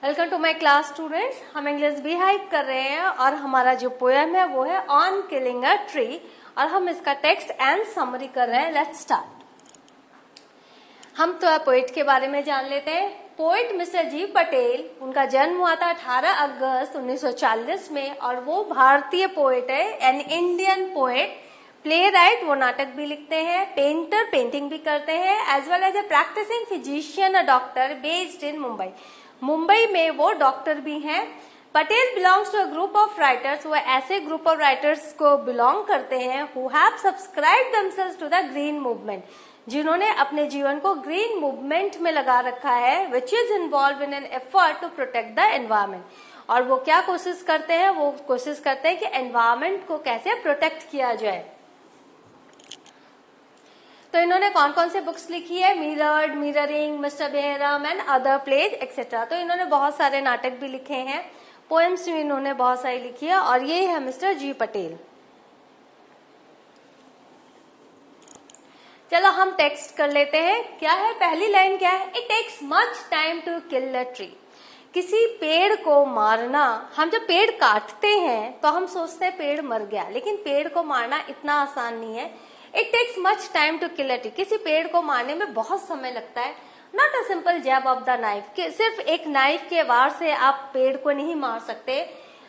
Welcome to my class students. हम English बिहाइव कर रहे हैं और हमारा जो पोएम है वो है ऑन किलिंग अ ट्री और हम इसका टेक्स्ट एंड समरी कर रहे हैं। Let's start. हम तो पोएट के बारे में जान लेते हैं। पोएट मिस्टर जी पटेल, उनका जन्म हुआ था 18 अगस्त 1940 में और वो भारतीय पोएट है, an Indian poet, play right, वो नाटक भी लिखते हैं, पेंटर, पेंटिंग भी करते हैं, as well as a practising physician, a doctor based in Mumbai. Mumbai में वो डॉक्टर भी हैं। Patel belongs to a group of writers, वो ऐसे ग्रुप ऑफ राइटर्स को बिलोंग करते हैं who have subscribed themselves to the green movement, जिन्होंने अपने जीवन को ग्रीन मूवमेंट में लगा रखा है, which is involve in an effort to protect the environment. और वो क्या कोशिश करते हैं? वो कोशिश करते हैं कि एनवायरमेंट को कैसे प्रोटेक्ट किया जाए। तो इन्होंने कौन कौन से बुक्स लिखी है? Mirrored, mirroring, mister Behram and other plays etcetera. तो इन्होंने बहुत सारे नाटक भी लिखे हैं, पोएम्स भी इन्होंने बहुत सारी लिखी है और ये है मिस्टर जी पटेल। चलो हम टेक्स्ट कर लेते हैं। क्या है पहली लाइन? क्या है? It takes much time to kill a tree. किसी पेड़ को मारना, हम जब पेड़ काटते हैं तो हम सोचते हैं पेड़ मर गया, लेकिन पेड़ को मारना इतना आसान नहीं है। It takes much time to kill a tree. किसी पेड़ को मारने में बहुत समय लगता है। Not a simple jab of the knife, कि सिर्फ एक नाइफ के वार से आप पेड़ को नहीं मार सकते।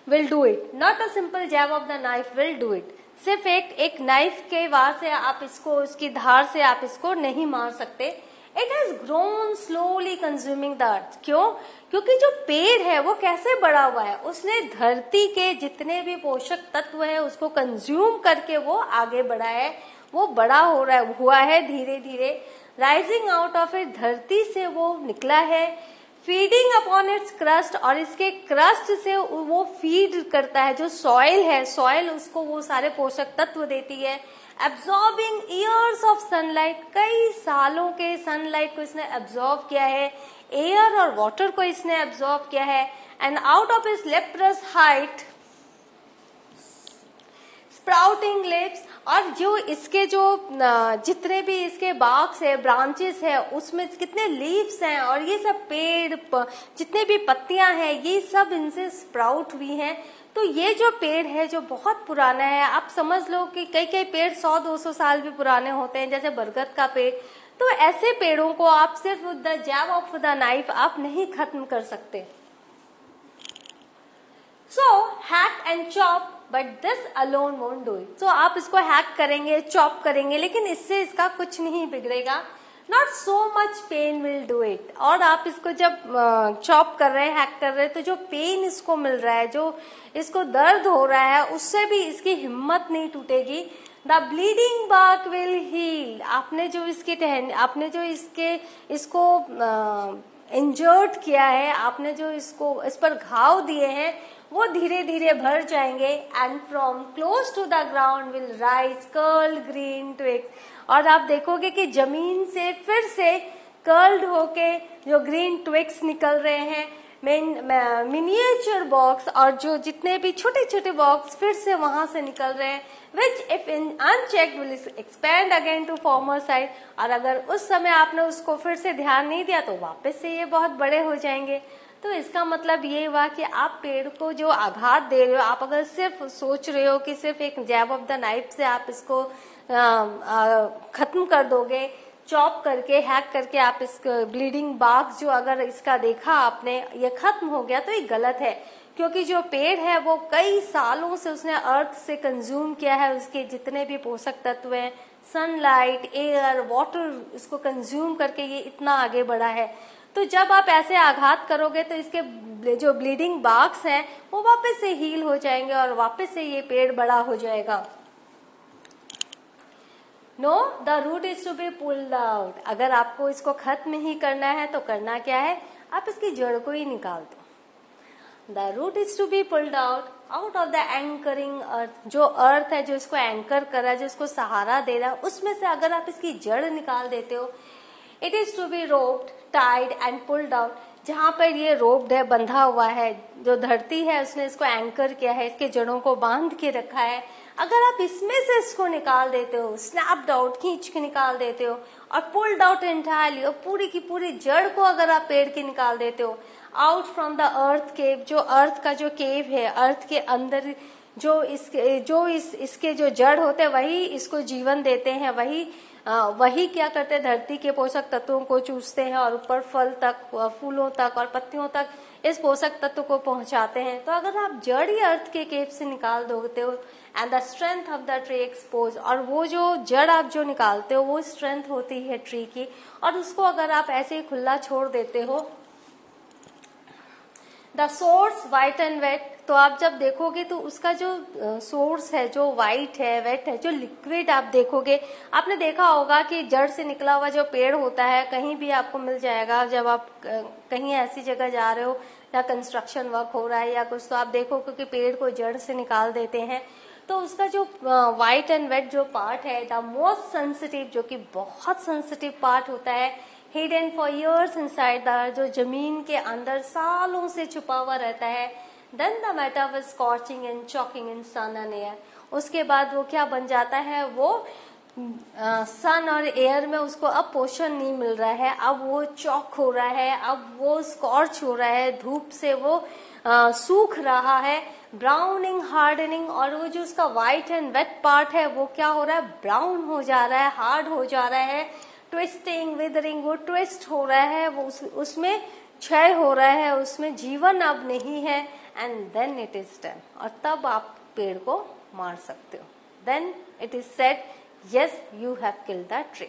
Will do it, not a simple jab of the knife will do it. सिर्फ एक नाइफ के वार से आप इसको, उसकी धार से आप इसको नहीं मार सकते। It has grown slowly consuming the earth. क्यों? क्योंकि जो पेड़ है वो कैसे बड़ा हुआ है? उसने धरती के जितने भी पोषक तत्व है उसको कंज्यूम करके वो आगे बढ़ा है, वो बड़ा हो रहा है, हुआ है धीरे धीरे। राइजिंग आउट ऑफ इट, धरती से वो निकला है। फीडिंग अपॉन इट्स क्रस्ट, और इसके क्रस्ट से वो फीड करता है। जो सॉइल है, सॉइल उसको वो सारे पोषक तत्व देती है। एब्जॉर्बिंग ईयर्स ऑफ सनलाइट, कई सालों के सनलाइट को इसने एब्जॉर्ब किया है। एयर और वाटर को इसने एब्जॉर्ब किया है। And out of its leprous height sprouting lips, और जो इसके जो जितने भी इसके बाक्स है, ब्रांचेस है, उसमें कितने लीव्स हैं और ये सब पेड़ जितने भी पत्तियां हैं ये सब इनसे स्प्राउट हुई हैं। तो ये जो पेड़ है जो बहुत पुराना है, आप समझ लो कि कई कई पेड़ 100-200 साल भी पुराने होते हैं, जैसे बरगद का पेड़। तो ऐसे पेड़ों को आप सिर्फ the jab of the knife आप नहीं खत्म कर सकते। So hack and chop, but this alone won't do it. तो आप इसको हैक करेंगे, चॉप करेंगे, लेकिन इससे इसका कुछ नहीं बिगड़ेगा। Not so much pain will do it. और आप इसको जब चॉप कर रहे हैं, हैक कर रहे हैं, तो जो पेन इसको मिल रहा है, जो इसको दर्द हो रहा है, उससे भी इसकी हिम्मत नहीं टूटेगी। The bleeding bark will heal. आपने जो इसको इंजर्ड किया है, आपने जो इसको इस पर घाव दिए हैं, वो धीरे धीरे भर जाएंगे। And from close to the ground will rise curled green twigs. और आप देखोगे कि जमीन से फिर से कर्ल्ड होके जो ग्रीन ट्विग्स निकल रहे हैं। मिनिएचर बॉक्स, और जो जितने भी छोटे छोटे बॉक्स फिर से वहां से निकल रहे हैं, which if in unchecked will expand again to former side. और अगर उस समय आपने उसको फिर से ध्यान नहीं दिया तो वापस से ये बहुत बड़े हो जाएंगे। तो इसका मतलब ये हुआ कि आप पेड़ को जो आघात दे रहे हो, आप अगर सिर्फ सोच रहे हो कि सिर्फ एक जैब ऑफ द नाइफ से आप इसको खत्म कर दोगे, चॉप करके, हैक करके आप इस ब्लीडिंग बार्क जो अगर इसका देखा आपने ये खत्म हो गया, तो ये गलत है। क्योंकि जो पेड़ है वो कई सालों से उसने अर्थ से कंज्यूम किया है, उसके जितने भी पोषक तत्व हैं, सनलाइट, एयर, वाटर, इसको कंज्यूम करके ये इतना आगे बढ़ा है। तो जब आप ऐसे आघात करोगे तो इसके जो ब्लीडिंग बार्क्स हैं वो वापस से हील हो जाएंगे और वापस से ये पेड़ बड़ा हो जाएगा। No, the root is to be pulled out. अगर आपको इसको खत्म ही करना है तो करना क्या है? आप इसकी जड़ को ही निकाल दो। The root is to be pulled out of the anchoring earth. जो अर्थ है, जो इसको एंकर कर रहा है, जो इसको सहारा दे रहा है, उसमें से अगर आप इसकी जड़ निकाल देते हो। It is to be roped, tied and pulled out. जहां पर ये रोप्ड है, बंधा हुआ है, जो धरती है उसने इसको एंकर किया है, इसके जड़ों को बांध के रखा है। अगर आप इसमें से इसको निकाल देते हो, स्नैप्ड आउट, खींच के निकाल देते हो और पुल्ड आउट एंटायरली, और पूरी की पूरी जड़ को अगर आप पेड़ की निकाल देते हो आउट फ्रॉम द अर्थ केव, जो अर्थ का जो केव है, अर्थ के अंदर इसके जो जड़ होते हैं वही इसको जीवन देते हैं, वही क्या करते हैं, धरती के पोषक तत्वों को चूसते हैं और ऊपर फल तक, फूलों तक और पत्तियों तक इस पोषक तत्व को पहुंचाते हैं। तो अगर आप जड़ ही अर्थ के केव से निकाल दोगे हो and the strength of the tree expose, और वो जो जड़ आप जो निकालते हो वो स्ट्रेंथ होती है ट्री की, और उसको अगर आप ऐसे ही खुला छोड़ देते हो, the source white and wet, तो आप जब देखोगे तो उसका जो सोर्स है, जो वाइट है, वेट है, जो लिक्विड आप देखोगे, आपने देखा होगा कि जड़ से निकला हुआ जो पेड़ होता है कहीं भी आपको मिल जाएगा। जब आप कहीं ऐसी जगह जा रहे हो या कंस्ट्रक्शन वर्क हो रहा है या कुछ, तो आप देखोगे कि पेड़ को जड़ से निकाल देते हैं, तो उसका जो वाइट एंड वेट जो पार्ट है, द मोस्ट सेंसिटिव, जो कि बहुत सेंसिटिव पार्ट होता है, hidden for years inside the, जो जमीन के अंदर सालों से छुपा हुआ रहता है, then the matter was scorching and choking in sun and air, उसके बाद वो क्या बन जाता है, वो सन और एयर में उसको अब पोषण नहीं मिल रहा है, अब वो चॉक हो रहा है, अब वो स्कॉच हो रहा है, धूप से वो सूख रहा है, ब्राउनिंग, हार्डनिंग, और वो जो उसका व्हाइट एंड वेट पार्ट है वो क्या हो रहा है, ब्राउन हो जा रहा है, हार्ड हो जा रहा है, ट्विस्टिंग, विदरिंग, वो ट्विस्ट हो रहा है, वो उसमें क्षय हो रहा है, उसमें जीवन अब नहीं है, and then it is done, और तब आप पेड़ को मार सकते हो, then it is said yes you have killed the tree.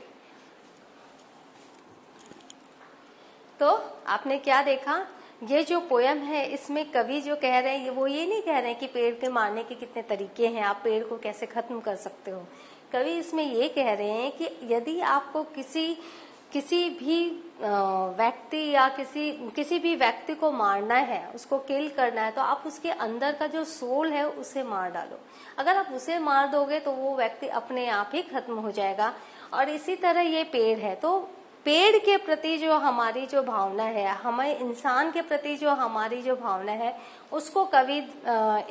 तो आपने क्या देखा, ये जो पोयम है इसमें कवि जो कह रहे हैं वो ये नहीं कह रहे हैं कि पेड़ के मारने के कितने तरीके हैं, आप पेड़ को कैसे खत्म कर सकते हो। कवि इसमें ये कह रहे हैं कि यदि आपको किसी भी व्यक्ति या किसी भी व्यक्ति को मारना है, उसको किल करना है, तो आप उसके अंदर का जो सोल है उसे मार डालो। अगर आप उसे मार दोगे तो वो व्यक्ति अपने आप ही खत्म हो जाएगा। और इसी तरह ये पेड़ है, तो पेड़ के प्रति जो हमारी जो भावना है, हमें इंसान के प्रति जो हमारी जो भावना है, उसको कवि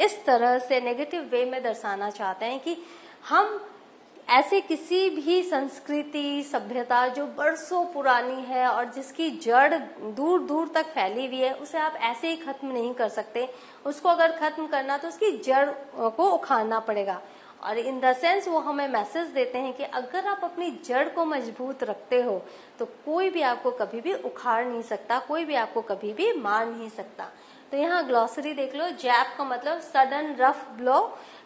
इस तरह से नेगेटिव वे में दर्शाना चाहते हैं कि हम ऐसे किसी भी संस्कृति, सभ्यता जो बरसों पुरानी है और जिसकी जड़ दूर दूर तक फैली हुई है, उसे आप ऐसे ही खत्म नहीं कर सकते। उसको अगर खत्म करना तो उसकी जड़ को उखाड़ना पड़ेगा। और इन द सेंस वो हमें मैसेज देते हैं कि अगर आप अपनी जड़ को मजबूत रखते हो तो कोई भी आपको कभी भी उखाड़ नहीं सकता, कोई भी आपको कभी भी मार नहीं सकता। तो यहाँ ग्लॉसरी देख लो, जैब का मतलब सडन रफ ब्लो,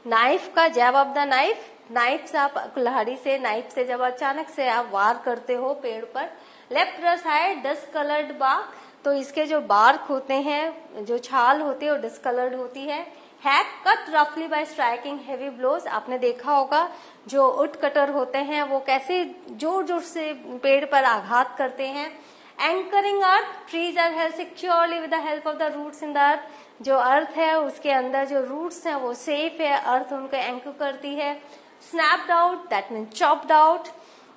नाइफ का जैब ऑफ द नाइफ, नाइफ से आप कुल्हाड़ी से, नाइफ से जब अचानक से आप वार करते हो पेड़ पर। लेफ्ट रस है डस्ट कलर्ड बार्क, तो इसके जो बार्क होते हैं, जो छाल होती है वो डिस्कलर्ड होती है। हैक कट रफली बाय स्ट्राइकिंग हेवी ब्लोज, आपने देखा होगा जो उड कटर होते हैं वो कैसे जोर जोर से पेड़ पर आघात करते हैं। Anchoring earth, trees are held securely with the help of the roots in the earth, जो अर्थ है उसके अंदर जो रूट्स हैं वो सेफ है, अर्थ उनको एंकर करती है। Snapped out, that mean chopped out.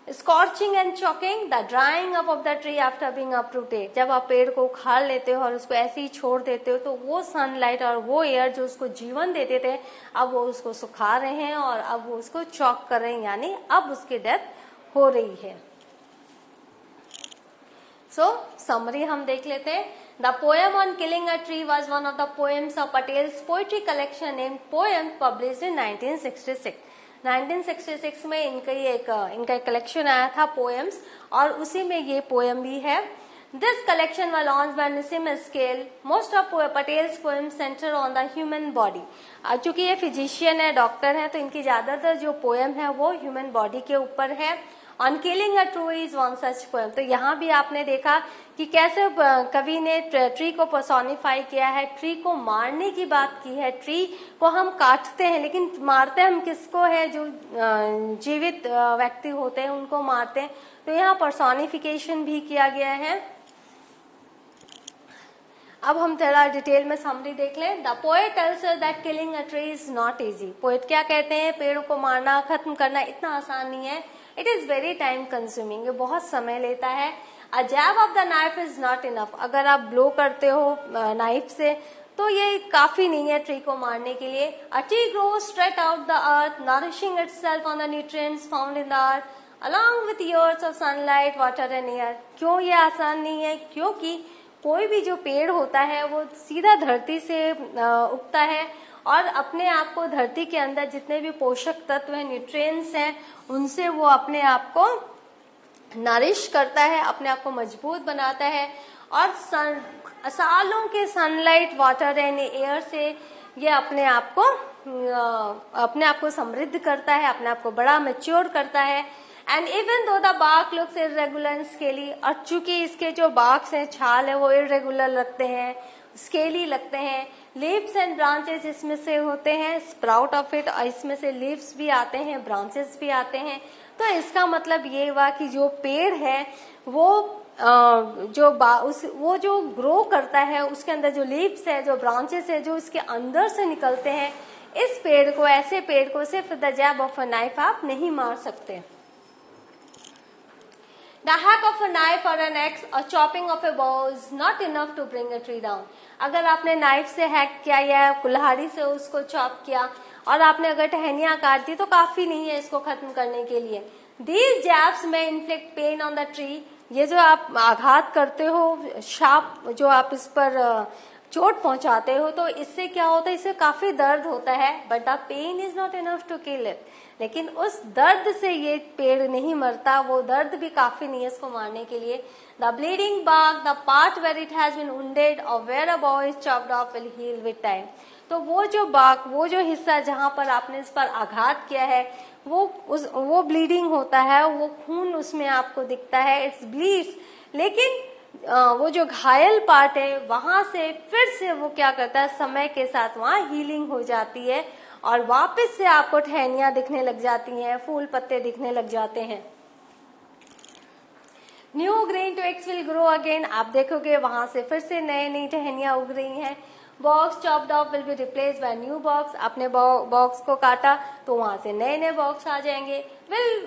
Scorching and choking, the drawing up of the tree after being uprooted, जब आप पेड़ को उखाड़ लेते हो और उसको ऐसे ही छोड़ देते हो तो वो सनलाइट और वो एयर जो उसको जीवन देते थे अब वो उसको सुखा रहे हैं और अब वो उसको चॉक कर रहे हैं, यानी अब उसकी डेथ हो रही है। सो समरी हम देख लेते हैं। The poem on killing a tree was one of the poems of Patels poetry collection named poem published in 1966। 1966 में इनका एक कलेक्शन आया था पोएम्स, और उसी में ये पोएम भी है। This collection was launched by Nissim Scale. Most of Patel's poems center on the human body. चूंकि ये फिजिशियन है, डॉक्टर है, तो इनकी ज्यादातर जो पोएम है वो ह्यूमन बॉडी के ऊपर है। On killing a tree is one such poem, तो यहाँ भी आपने देखा कि कैसे कवि ने ट्री को पर्सोनिफाई किया है, ट्री को मारने की बात की है। ट्री को हम काटते हैं लेकिन मारते हम किसको है, जो जीवित व्यक्ति होते हैं उनको मारते हैं। तो यहाँ पर्सोनिफिकेशन भी किया गया है। अब हम थोड़ा डिटेल में समरी देख लें। The poet tells us that killing a tree is not easy. Poet क्या कहते हैं, पेड़ों को मारना, खत्म करना इतना आसान नहीं है। It is very time consuming, ये बहुत समय लेता है। A jab of the knife is not enough, अगर आप ब्लो करते हो नाइफ से तो ये काफी नहीं है ट्री को मारने के लिए। A tree grows straight out the earth nourishing itself on the nutrients found in the earth along with years of sunlight water and air. क्यों ये आसान नहीं है? क्योंकि कोई भी जो पेड़ होता है वो सीधा धरती से उगता है और अपने आप को धरती के अंदर जितने भी पोषक तत्व हैं, न्यूट्रिएंट्स हैं, उनसे वो अपने आप को नरिश करता है, अपने आप को मजबूत बनाता है और सालों के सनलाइट वाटर एंड एयर से ये अपने आप को समृद्ध करता है, अपने आप को बड़ा मैच्योर करता है। And even though the bark looks irregular scaly, और चूंकि इसके जो बार्क्स हैं, छाल है, वो इरेगुलर लगते हैं, स्केली लगते हैं। लीव्स एंड ब्रांचेस इसमें से होते हैं, स्प्राउट ऑफ इट, और इसमें से लीव्स भी आते हैं, ब्रांचेस भी आते हैं। तो इसका मतलब ये हुआ कि जो पेड़ है वो वो जो ग्रो करता है उसके अंदर जो लीव्स है, जो ब्रांचेस है, जो इसके अंदर से निकलते हैं, इस पेड़ को, ऐसे पेड़ को सिर्फ the jab of a knife आप नहीं मार सकते। The hack of a knife or an axe or chopping of a bough is not enough to bring a tree down. अगर आपने नाइफ से हैक किया या कुल्हाड़ी से उसको चॉप किया और आपने अगर टहनियां काट दी तो काफी नहीं है इसको खत्म करने के लिए। These jabs may inflict pain on the tree. ये जो आप आघात करते हो, शार्प जो आप इस पर चोट पहुंचाते हो, तो इससे क्या होता है? इससे काफी दर्द होता है। But the pain is not enough to kill it. लेकिन उस दर्द से ये पेड़ नहीं मरता, वो दर्द भी काफी नहीं है इसको मारने के लिए। The bleeding bark, the part where it has been wounded और where a bough is chopped off will heal with time. तो वो जो बार्क, वो जो हिस्सा जहां पर आपने इस पर आघात किया है, वो ब्लीडिंग होता है, वो खून उसमें आपको दिखता है, इट्स ब्लीड्स। लेकिन वो जो घायल पार्ट है वहां से फिर से वो क्या करता है, समय के साथ वहां हीलिंग हो जाती है और वापस से आपको टहनियां दिखने लग जाती हैं, फूल पत्ते दिखने लग जाते हैं। New green twigs will grow again. आप देखोगे वहां से फिर से नई नई टहनियां उग रही हैं। Box chopped off will be replace by new box. आपने बॉक्स को काटा तो वहां से नए नए बॉक्स आ जाएंगे,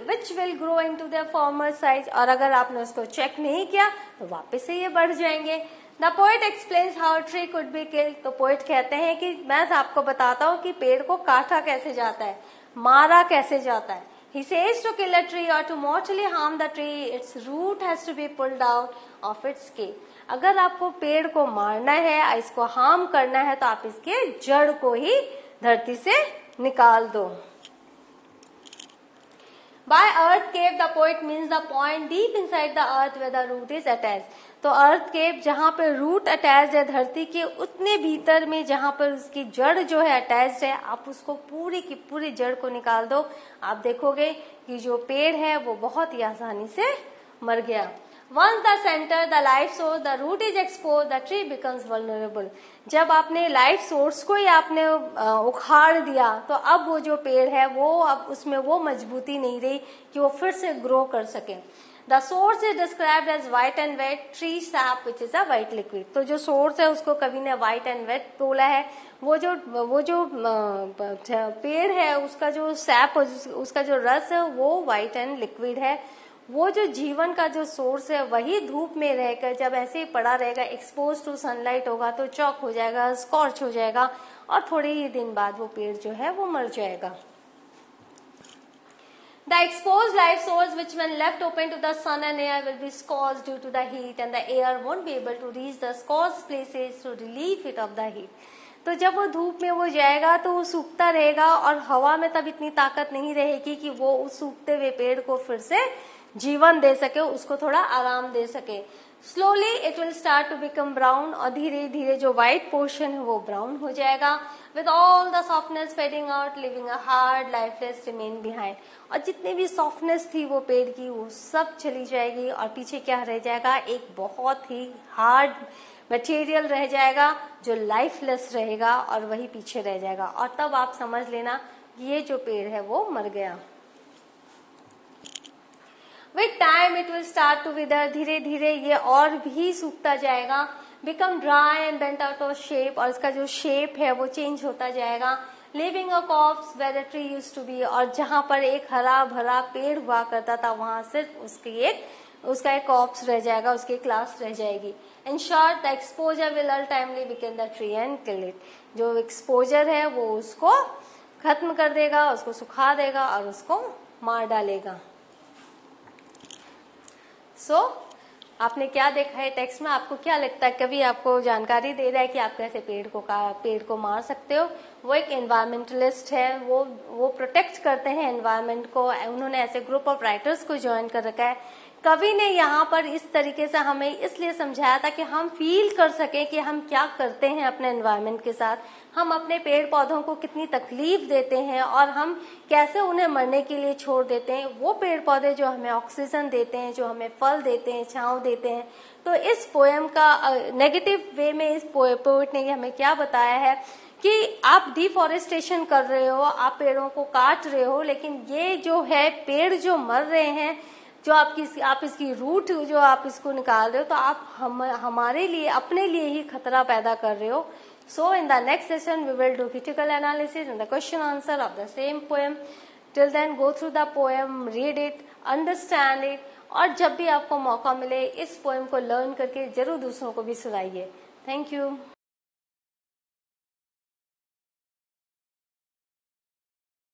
which will grow into their farmer size. और अगर आपने उसको चेक नहीं किया तो वापस से ये बढ़ जाएंगे। The poet explains how tree could be killed. तो पोएट कहते हैं कि मैं आपको बताता हूँ कि पेड़ को काटा कैसे जाता है, मारा कैसे जाता है। He says to kill a tree or to mortally harm the tree, its root has to be pulled out of its scale. अगर आपको पेड़ को मारना है, इसको हार्म करना है, तो आप इसके जड़ को ही धरती से निकाल दो। By earth cave, the poet means the point deep inside the earth where the root is attached. तो अर्थ केव जहां पर रूट अटैच है धरती के उतने भीतर में, जहां पर उसकी जड़ जो है अटैच है, आप उसको पूरी की पूरी जड़ को निकाल दो, आप देखोगे कि जो पेड़ है वो बहुत ही आसानी से मर गया। Once the center, the life source, the root is exposed, the tree becomes vulnerable. जब आपने लाइफ सोर्स को ही आपने उखाड़ दिया तो अब वो जो पेड़ है वो अब उसमें वो मजबूती नहीं रही कि वो फिर से ग्रो कर सके। The source is described as white and wet tree sap, which is a white liquid. तो जो सोर्स है उसको कवि ने white and wet बोला है। वो जो पेड़ है उसका जो सैप, उसका जो रस है वो white and liquid है। वो जो जीवन का जो सोर्स है वही धूप में रहकर जब ऐसे ही पड़ा रहेगा, एक्सपोज टू सनलाइट होगा तो चॉक हो जाएगा, स्कॉर्च हो जाएगा और थोड़े ही दिन बाद वो पेड़ जो है वो मर जाएगा। The exposed life source, which when left open to the sun and air, will be scorched due to the heat, and the air won't be able to reach the scorched places to relieve it of the heat. तो जब वो धूप में वो जाएगा तो वो सूखता रहेगा और हवा में तब इतनी ताकत नहीं रहेगी कि वो उस सूखते हुए पेड़ को फिर से जीवन दे सके, उसको थोड़ा आराम दे सके। Slowly it will start to become brown, और धीरे धीरे जो व्हाइट पोर्शन है वो ब्राउन हो जाएगा। With all the softness fading out, living a hard lifeless remain behind. और जितनी भी सॉफ्टनेस थी वो पेड़ की वो सब चली जाएगी और पीछे क्या रह जाएगा, एक बहुत ही हार्ड मटेरियल रह जाएगा जो लाइफलेस रहेगा और वही पीछे रह जाएगा। और तब आप समझ लेना ये जो पेड़ है वो मर गया। With time it will start to wither, धीरे धीरे ये और भी सूखता जाएगा। Become dry and bent out of shape, और इसका जो शेप है वो चेंज होता जाएगा। Leaving a corpse where the tree used to be, और जहां पर एक हरा भरा पेड़ हुआ करता था वहां सिर्फ उसका एक कॉर्प्स रह जाएगा, उसकी क्लास रह जाएगी। In short the exposure will ultimately become the tree and kill it. जो एक्सपोजर है वो उसको खत्म कर देगा, उसको सुखा देगा और उसको मार डालेगा। सो आपने क्या देखा है टेक्स्ट में? आपको क्या लगता है, कभी आपको जानकारी दे रहा है कि आप कैसे पेड़ को मार सकते हो? वो एक एनवायरमेंटलिस्ट है, वो प्रोटेक्ट करते हैं एनवायरमेंट को। उन्होंने ऐसे ग्रुप ऑफ राइटर्स को ज्वाइन कर रखा है। कवि ने यहाँ पर इस तरीके से हमें इसलिए समझाया था कि हम फील कर सके कि हम क्या करते हैं अपने एनवायरमेंट के साथ, हम अपने पेड़ पौधों को कितनी तकलीफ देते हैं और हम कैसे उन्हें मरने के लिए छोड़ देते हैं। वो पेड़ पौधे जो हमें ऑक्सीजन देते हैं, जो हमें फल देते हैं, छांव देते हैं। तो इस पोएम का नेगेटिव वे में इस पोएट ने हमें क्या बताया है कि आप डिफॉरेस्टेशन कर रहे हो, आप पेड़ों को काट रहे हो, लेकिन ये जो है पेड़ जो मर रहे हैं, जो आप इसकी रूट जो आप इसको निकाल रहे हो, तो आप हमारे लिए अपने लिए ही खतरा पैदा कर रहे हो। So in the next session we will do critical analysis and the question answer of the same poem. Till then go through the poem, read it, understand it, और जब भी आपको मौका मिले इस पोएम को लर्न करके जरूर दूसरों को भी सुनाइए। Thank you.